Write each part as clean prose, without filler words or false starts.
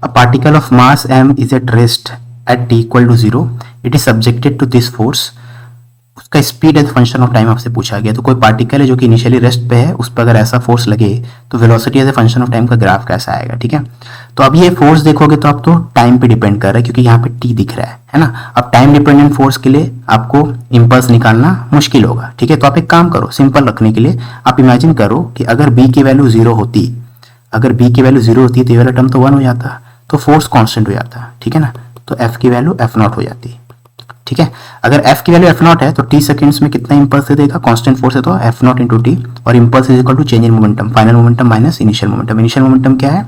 A particle of mass m is at rest at t equal to 0, it is subjected to this force. उसका speed as function of time आपसे पूछा गया। तो कोई particle है जो कि इनिशियली रेस्ट पे है, उस पर अगर ऐसा फोर्स लगे तो velocity as a function of time का ग्राफ कैसा आएगा, ठीक है। तो अब ये फोर्स देखोगे तो आप तो टाइम पे डिपेंड कर रहा है, क्योंकि यहाँ पे टी दिख रहा है ना। अब टाइम डिपेंडेंट फोर्स के लिए आपको इम्पल्स निकालना मुश्किल होगा, ठीक है। तो आप एक काम करो, सिंपल रखने के लिए आप इमेजिन करो कि अगर बी की वैल्यू 0 होती, अगर बी की वैल्यू 0 होती तो ये वाला टर्म तो 1 हो जाता, तो फोर्स कांस्टेंट हो जाता, ठीक है ना। तो एफ की वैल्यू एफ नॉट हो जाती, ठीक है। अगर f की वैल्यू f नॉट है तो t सेकंड्स में कितना इंपल्स दे देगा, कांस्टेंट फोर्स है तो f नॉट इंटू टी, और impulse is equal to change in momentum, final momentum minus initial momentum. Initial momentum क्या है,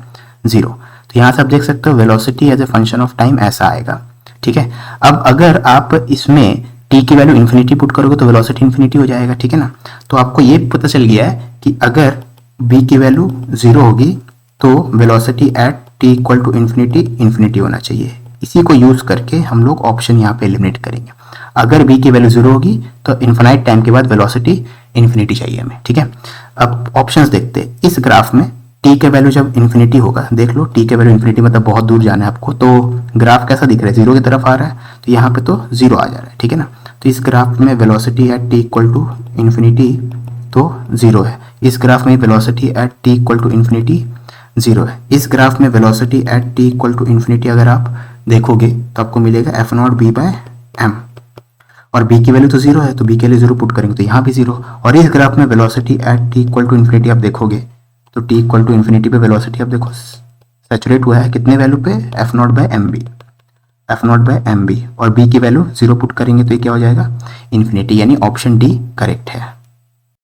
0। तो यहाँ से आप देख सकते हो velocity as a function of time ऐसा आएगा, ठीक है। अब अगर आप इसमें t की वैल्यू इन्फिनिटी पुट करोगे तो वेलोसिटी इन्फिनिटी हो जाएगा, ठीक है ना। तो आपको ये पता चल गया है कि अगर b की वैल्यू 0 होगी तो velocity at t equal to infinity होना चाहिए। इसी को यूज करके हम लोग ऑप्शन यहाँ पे एलिमिनेट करेंगे। अगर b की वैल्यू 0 होगी तो इन्फिनाइट टाइम के बाद वेलोसिटी इन्फिनिटी चाहिए हमें, ठीक है। अब ऑप्शंस देखते हैं। इस ग्राफ में t के वैल्यू जब इन्फिनिटी होगा, देख लो t के वैल्यू इन्फिनिटी मतलब बहुत दूर जाना है आपको, तो ग्राफ कैसा दिख रहा है, 0 की तरफ आ रहा है, तो यहाँ पे तो 0 आ जा रहा है, ठीक है ना। तो इस ग्राफ में velocity at t equal to infinity तो 0 है। इस ग्राफ में velocity at t equal to infinity 0 है। इस ग्राफ में velocity at t equal to infinity अगर आप देखोगे तो आपको मिलेगा F naught B by M, और b की वैल्यू तो 0 है तो b के लिए 0 पुट करेंगे तो यहाँ भी 0। और इस ग्राफ में velocity at t equal to infinity आप देखोगे तो t इक्वल टू इन्फिनिटी पे वेलोसिटी आप देखो सैचुरेट हुआ है कितने वैल्यू पे, F naught by M B, F naught by M B, और b की वैल्यू 0 पुट करेंगे तो ये क्या हो जाएगा, इन्फिनिटी। यानी ऑप्शन डी करेक्ट है।